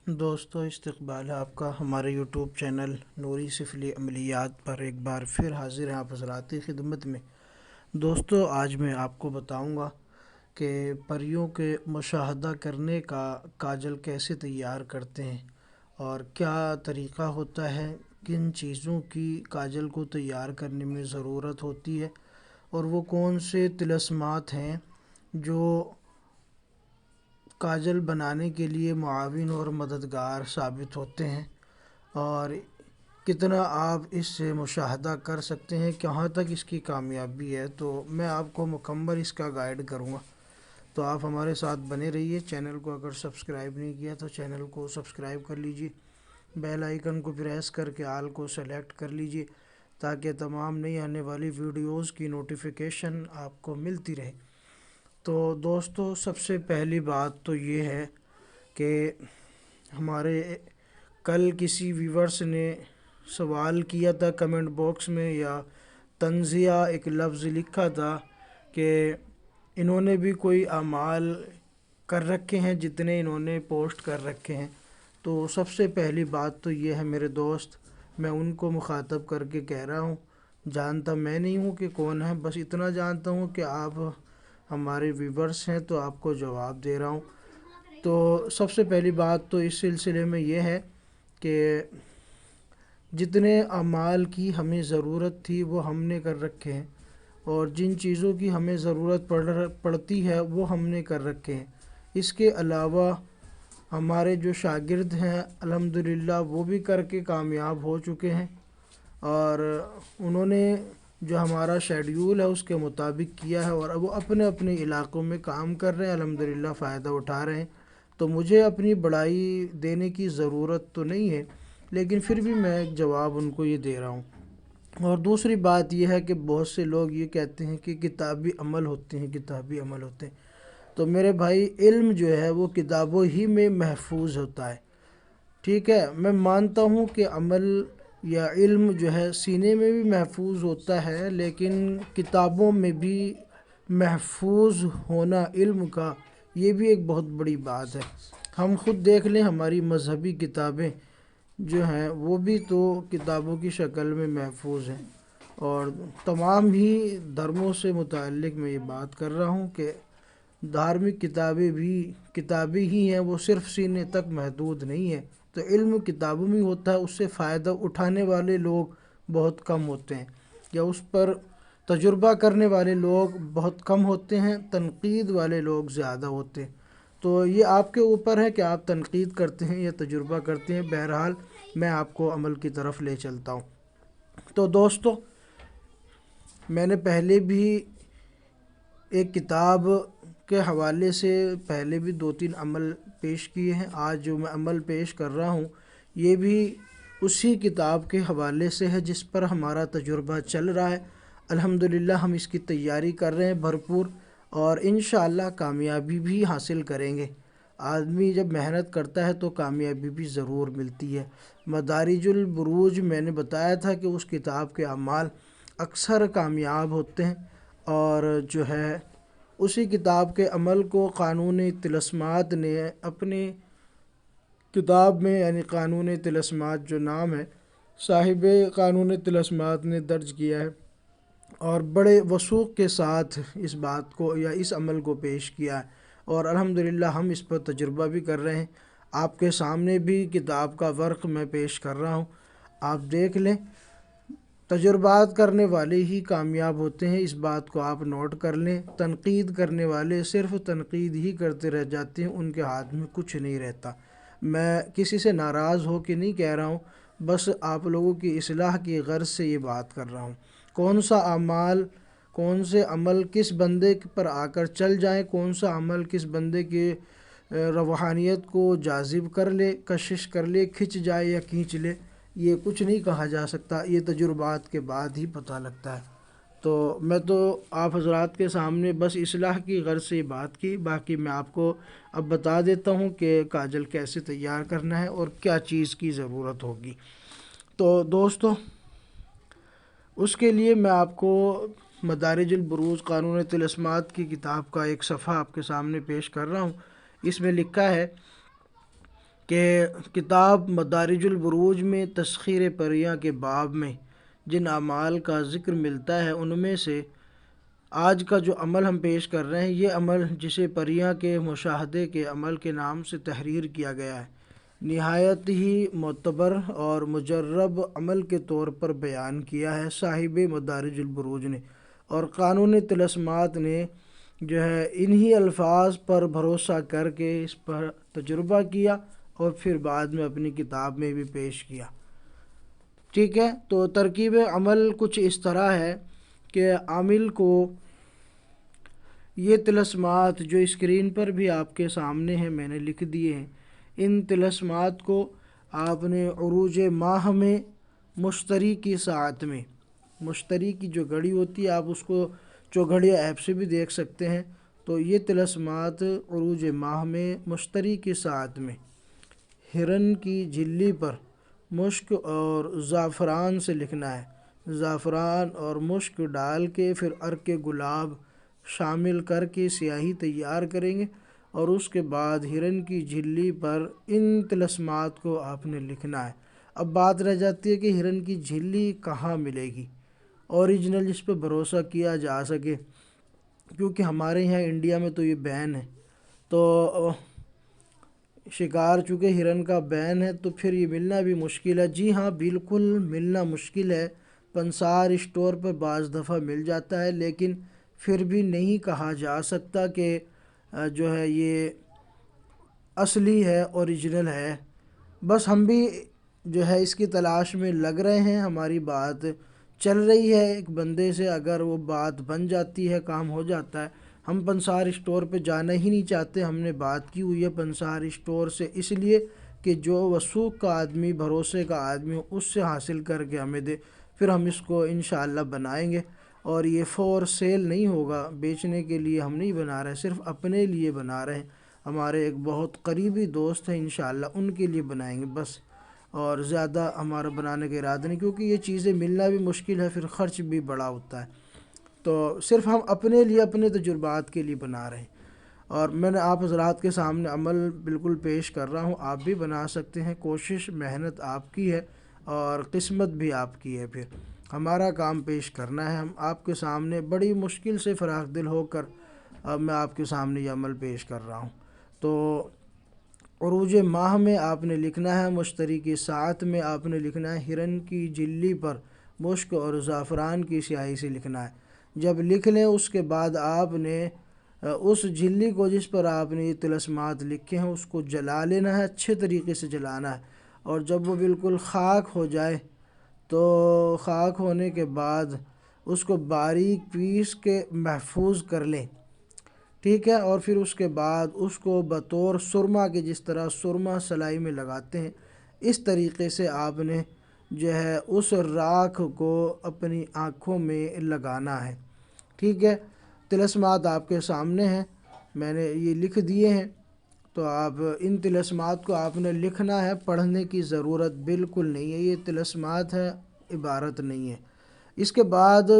دوستو استقبال ہے آپ کا ہمارے یوٹیوب چینل نوری سفلی عملیات پر ایک بار پھر حاضر ہیں آپ حضرات کی خدمت میں۔ دوستو آج میں آپ کو بتاؤں گا کہ پریوں کے مشاہدہ کرنے کا کاجل کیسے تیار کرتے ہیں اور کیا طریقہ ہوتا ہے، کن چیزوں کی کاجل کو تیار کرنے میں ضرورت ہوتی ہے اور وہ کون سے طلسمات ہیں جو کاجل بنانے کے لیے معاون اور مددگار ثابت ہوتے ہیں، اور کتنا آپ اس سے مشاہدہ کر سکتے ہیں، کہاں تک اس کی کامیابی ہے۔ تو میں آپ کو مکمل اس کا گائیڈ کروں گا، تو آپ ہمارے ساتھ بنے رہیے۔ چینل کو اگر سبسکرائب نہیں کیا تو چینل کو سبسکرائب کر لیجیے، بیل آئیکن کو پریس کر کے آل کو سلیکٹ کر لیجیے تاکہ تمام نئی آنے والی ویڈیوز کی نوٹیفیکیشن آپ کو ملتی رہے۔ تو دوستو سب سے پہلی بات تو یہ ہے کہ ہمارے کل کسی ویورس نے سوال کیا تھا کمنٹ باکس میں، یا تنزیہ ایک لفظ لکھا تھا کہ انہوں نے بھی کوئی اعمال کر رکھے ہیں جتنے انہوں نے پوسٹ کر رکھے ہیں۔ تو سب سے پہلی بات تو یہ ہے میرے دوست، میں ان کو مخاطب کر کے کہہ رہا ہوں، جانتا میں نہیں ہوں کہ کون ہے، بس اتنا جانتا ہوں کہ آپ ہمارے ویورس ہیں تو آپ کو جواب دے رہا ہوں۔ تو سب سے پہلی بات تو اس سلسلے میں یہ ہے کہ جتنے اعمال کی ہمیں ضرورت تھی وہ ہم نے کر رکھے ہیں، اور جن چیزوں کی ہمیں ضرورت پڑتی ہے وہ ہم نے کر رکھے ہیں۔ اس کے علاوہ ہمارے جو شاگرد ہیں الحمدللہ وہ بھی کر کے کامیاب ہو چکے ہیں، اور انہوں نے جو ہمارا شیڈیول ہے اس کے مطابق کیا ہے، اور وہ اپنے اپنے علاقوں میں کام کر رہے ہیں، الحمدللہ فائدہ اٹھا رہے ہیں۔ تو مجھے اپنی بڑائی دینے کی ضرورت تو نہیں ہے، لیکن پھر بھی میں ایک جواب ان کو یہ دے رہا ہوں۔ اور دوسری بات یہ ہے کہ بہت سے لوگ یہ کہتے ہیں کہ کتابی عمل ہوتے ہیں، کتابی عمل ہوتے ہیں۔ تو میرے بھائی علم جو ہے وہ کتابوں ہی میں محفوظ ہوتا ہے، ٹھیک ہے؟ میں مانتا ہوں کہ عمل یا علم جو ہے سینے میں بھی محفوظ ہوتا ہے، لیکن کتابوں میں بھی محفوظ ہونا علم کا یہ بھی ایک بہت بڑی بات ہے۔ ہم خود دیکھ لیں، ہماری مذہبی کتابیں جو ہیں وہ بھی تو کتابوں کی شکل میں محفوظ ہیں، اور تمام ہی دھرموں سے متعلق میں یہ بات کر رہا ہوں کہ دھارمک کتابیں بھی کتابیں ہی ہیں، وہ صرف سینے تک محدود نہیں ہیں۔ تو علم کتابوں میں ہوتا ہے، اس سے فائدہ اٹھانے والے لوگ بہت کم ہوتے ہیں، یا اس پر تجربہ کرنے والے لوگ بہت کم ہوتے ہیں، تنقید والے لوگ زیادہ ہوتے ہیں۔ تو یہ آپ کے اوپر ہے کہ آپ تنقید کرتے ہیں یا تجربہ کرتے ہیں، بہرحال میں آپ کو عمل کی طرف لے چلتا ہوں۔ تو دوستو میں نے پہلے بھی ایک کتاب کے حوالے سے پہلے بھی 2-3 عمل پیش کیے ہیں، آج جو میں عمل پیش کر رہا ہوں یہ بھی اسی کتاب کے حوالے سے ہے جس پر ہمارا تجربہ چل رہا ہے۔ الحمدللہ ہم اس کی تیاری کر رہے ہیں بھرپور، اور انشاءاللہ کامیابی بھی حاصل کریں گے۔ آدمی جب محنت کرتا ہے تو کامیابی بھی ضرور ملتی ہے۔ مدارج البروج میں نے بتایا تھا کہ اس کتاب کے اعمال اکثر کامیاب ہوتے ہیں، اور جو ہے اسی کتاب کے عمل کو قانون طلسمات نے اپنی کتاب میں، یعنی قانون طلسمات جو نام ہے، صاحب قانون طلسمات نے درج کیا ہے، اور بڑے وثوق کے ساتھ اس بات کو یا اس عمل کو پیش کیا ہے، اور الحمدللہ ہم اس پر تجربہ بھی کر رہے ہیں۔ آپ کے سامنے بھی کتاب کا ورق میں پیش کر رہا ہوں، آپ دیکھ لیں۔ تجربات کرنے والے ہی کامیاب ہوتے ہیں، اس بات کو آپ نوٹ کر لیں۔ تنقید کرنے والے صرف تنقید ہی کرتے رہ جاتے ہیں، ان کے ہاتھ میں کچھ نہیں رہتا۔ میں کسی سے ناراض ہو کے نہیں کہہ رہا ہوں، بس آپ لوگوں کی اصلاح کی غرض سے یہ بات کر رہا ہوں۔ کون سا اعمال، کون سے عمل کس بندے پر آ کر چل جائیں، کون سا عمل کس بندے کے روحانیت کو جاذب کر لے، کشش کر لے، کھنچ جائے یا کھینچ لے، یہ کچھ نہیں کہا جا سکتا، یہ تجربات کے بعد ہی پتہ لگتا ہے۔ تو میں تو آپ حضرات کے سامنے بس اصلاح کی غرض سے بات کی، باقی میں آپ کو اب بتا دیتا ہوں کہ کاجل کیسے تیار کرنا ہے اور کیا چیز کی ضرورت ہوگی۔ تو دوستو اس کے لیے میں آپ کو مدارج البروج قانون طلسمات کی کتاب کا ایک صفحہ آپ کے سامنے پیش کر رہا ہوں۔ اس میں لکھا ہے کہ کتاب مدارج البروج میں تسخیر پریاں کے باب میں جن اعمال کا ذکر ملتا ہے ان میں سے آج کا جو عمل ہم پیش کر رہے ہیں یہ عمل جسے پریاں کے مشاہدے کے عمل کے نام سے تحریر کیا گیا ہے، نہایت ہی معتبر اور مجرب عمل کے طور پر بیان کیا ہے صاحب مدارج البروج نے، اور قانون طلسمات نے جو ہے انہی الفاظ پر بھروسہ کر کے اس پر تجربہ کیا اور پھر بعد میں اپنی کتاب میں بھی پیش کیا۔ ٹھیک ہے، تو ترکیب عمل کچھ اس طرح ہے کہ عامل کو یہ طلسمات جو اسکرین پر بھی آپ کے سامنے ہیں میں نے لکھ دیے ہیں، ان طلسمات کو آپ نے عروج ماہ میں مشتری کی ساعت میں، مشتری کی جو گھڑی ہوتی ہے آپ اس کو چوگھڑیا ایپ سے بھی دیکھ سکتے ہیں، تو یہ طلسمات عروج ماہ میں مشتری کی ساعت میں ہرن کی جھلی پر مشک اور زعفران سے لکھنا ہے، زعفران اور مشک ڈال کے پھر عرق گلاب شامل کر کے سیاہی تیار کریں گے، اور اس کے بعد ہرن کی جھلی پر ان طلسمات کو آپ نے لکھنا ہے۔ اب بات رہ جاتی ہے کہ ہرن کی جھلی کہاں ملے گی، اوریجنل جس پہ بھروسہ کیا جا سکے، کیونکہ ہمارے یہاں انڈیا میں تو یہ بین ہے، تو شکار چونکہ ہرن کا بین ہے تو پھر یہ ملنا بھی مشکل ہے۔ جی ہاں بالکل ملنا مشکل ہے، پنسار اسٹور پہ بعض دفعہ مل جاتا ہے، لیکن پھر بھی نہیں کہا جا سکتا کہ جو ہے یہ اصلی ہے، اوریجنل ہے۔ بس ہم بھی جو ہے اس کی تلاش میں لگ رہے ہیں، ہماری بات چل رہی ہے ایک بندے سے، اگر وہ بات بن جاتی ہے کام ہو جاتا ہے۔ ہم پنسار اسٹور پہ جانا ہی نہیں چاہتے، ہم نے بات کی ہوئی ہے پنسار اسٹور سے، اس لیے کہ جو وثوق کا آدمی، بھروسے کا آدمی ہو اس سے حاصل کر کے ہمیں دے، پھر ہم اس کو انشاءاللہ بنائیں گے۔ اور یہ فور سیل نہیں ہوگا، بیچنے کے لیے ہم نہیں بنا رہے، صرف اپنے لیے بنا رہے ہیں، ہمارے ایک بہت قریبی دوست ہیں انشاءاللہ ان کے لیے بنائیں گے بس، اور زیادہ ہمارا بنانے کا ارادہ نہیں، کیونکہ یہ چیزیں ملنا بھی مشکل ہے، پھر خرچ بھی بڑا ہوتا ہے، تو صرف ہم اپنے لیے، اپنے تجربات کے لیے بنا رہے ہیں۔ اور میں نے آپ حضرات کے سامنے عمل بالکل پیش کر رہا ہوں، آپ بھی بنا سکتے ہیں، کوشش محنت آپ کی ہے اور قسمت بھی آپ کی ہے، پھر ہمارا کام پیش کرنا ہے۔ ہم آپ کے سامنے بڑی مشکل سے فراخ دل ہو کر میں آپ کے سامنے یہ عمل پیش کر رہا ہوں۔ تو عروج ماہ میں آپ نے لکھنا ہے، مشتری کی ساعت میں آپ نے لکھنا ہے، ہرن کی جھلی پر مشک اور زعفران کی سیاہی سے لکھنا ہے۔ جب لکھ لیں اس کے بعد آپ نے اس جھلی کو جس پر آپ نے یہ طلسمات لکھے ہیں اس کو جلا لینا ہے، اچھے طریقے سے جلانا ہے، اور جب وہ بالکل خاک ہو جائے تو خاک ہونے کے بعد اس کو باریک پیس کے محفوظ کر لیں، ٹھیک ہے، اور پھر اس کے بعد اس کو بطور سرما کے، جس طرح سرما سلائی میں لگاتے ہیں اس طریقے سے آپ نے جو ہے اس راکھ کو اپنی آنکھوں میں لگانا ہے، ٹھیک ہے۔ طلسمات آپ کے سامنے ہیں، میں نے یہ لکھ دیے ہیں، تو آپ ان طلسمات کو آپ نے لکھنا ہے، پڑھنے کی ضرورت بالکل نہیں ہے، یہ طلسمات ہے، عبارت نہیں ہے۔ اس کے بعد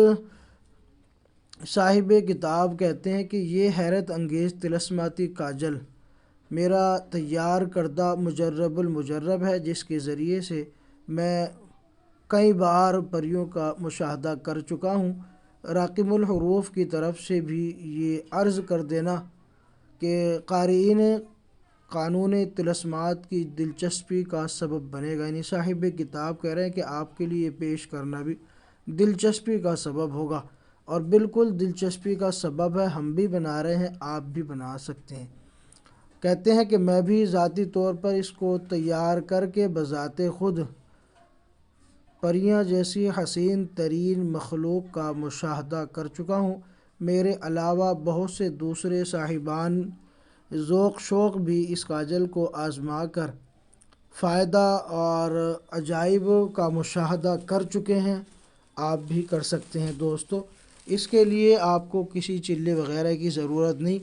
صاحب کتاب کہتے ہیں کہ یہ حیرت انگیز طلسماتی کاجل میرا تیار کردہ مجرب المجرب ہے، جس کے ذریعے سے میں کئی بار پریوں کا مشاہدہ کر چکا ہوں۔ راقم الحروف کی طرف سے بھی یہ عرض کر دینا کہ قارئین قانون طلسمات کی دلچسپی کا سبب بنے گا، یعنی صاحب کتاب کہہ رہے ہیں کہ آپ کے لیے پیش کرنا بھی دلچسپی کا سبب ہوگا، اور بالکل دلچسپی کا سبب ہے، ہم بھی بنا رہے ہیں، آپ بھی بنا سکتے ہیں۔ کہتے ہیں کہ میں بھی ذاتی طور پر اس کو تیار کر کے بذات خود پریاں جیسی حسین ترین مخلوق کا مشاہدہ کر چکا ہوں، میرے علاوہ بہت سے دوسرے صاحبان ذوق شوق بھی اس کاجل کو آزما کر فائدہ اور عجائب کا مشاہدہ کر چکے ہیں، آپ بھی کر سکتے ہیں دوستو۔ اس کے لیے آپ کو کسی چلے وغیرہ کی ضرورت نہیں،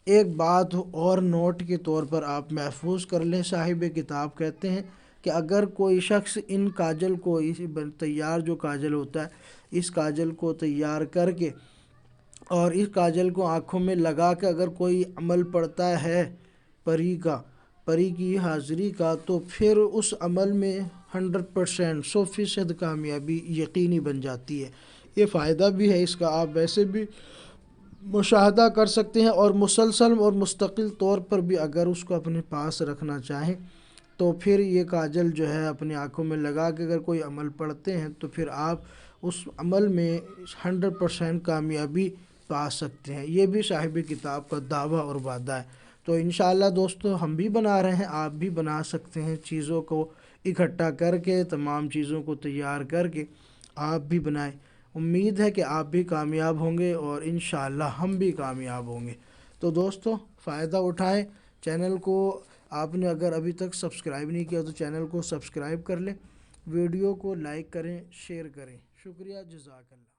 ایک بات اور نوٹ کے طور پر آپ محفوظ کر لیں، صاحب کتاب کہتے ہیں کہ اگر کوئی شخص ان کاجل کو، اس تیار جو کاجل ہوتا ہے اس کاجل کو تیار کر کے اور اس کاجل کو آنکھوں میں لگا کے اگر کوئی عمل پڑتا ہے پری کا، پری کی حاضری کا، تو پھر اس عمل میں 100% 100% کامیابی یقینی بن جاتی ہے۔ یہ فائدہ بھی ہے اس کا، آپ ویسے بھی مشاہدہ کر سکتے ہیں، اور مسلسل اور مستقل طور پر بھی اگر اس کو اپنے پاس رکھنا چاہیں تو پھر یہ کاجل جو ہے اپنی آنکھوں میں لگا کے اگر کوئی عمل پڑھتے ہیں تو پھر آپ اس عمل میں 100% کامیابی پا سکتے ہیں۔ یہ بھی صاحب کتاب کا دعویٰ اور وعدہ ہے۔ تو انشاءاللہ دوستو ہم بھی بنا رہے ہیں، آپ بھی بنا سکتے ہیں، چیزوں کو اکٹھا کر کے، تمام چیزوں کو تیار کر کے آپ بھی بنائیں۔ امید ہے کہ آپ بھی کامیاب ہوں گے اور انشاءاللہ ہم بھی کامیاب ہوں گے۔ تو دوستو فائدہ اٹھائیں، چینل کو آپ نے اگر ابھی تک سبسکرائب نہیں کیا تو چینل کو سبسکرائب کر لیں، ویڈیو کو لائک کریں، شیئر کریں۔ شکریہ، جزاک اللہ۔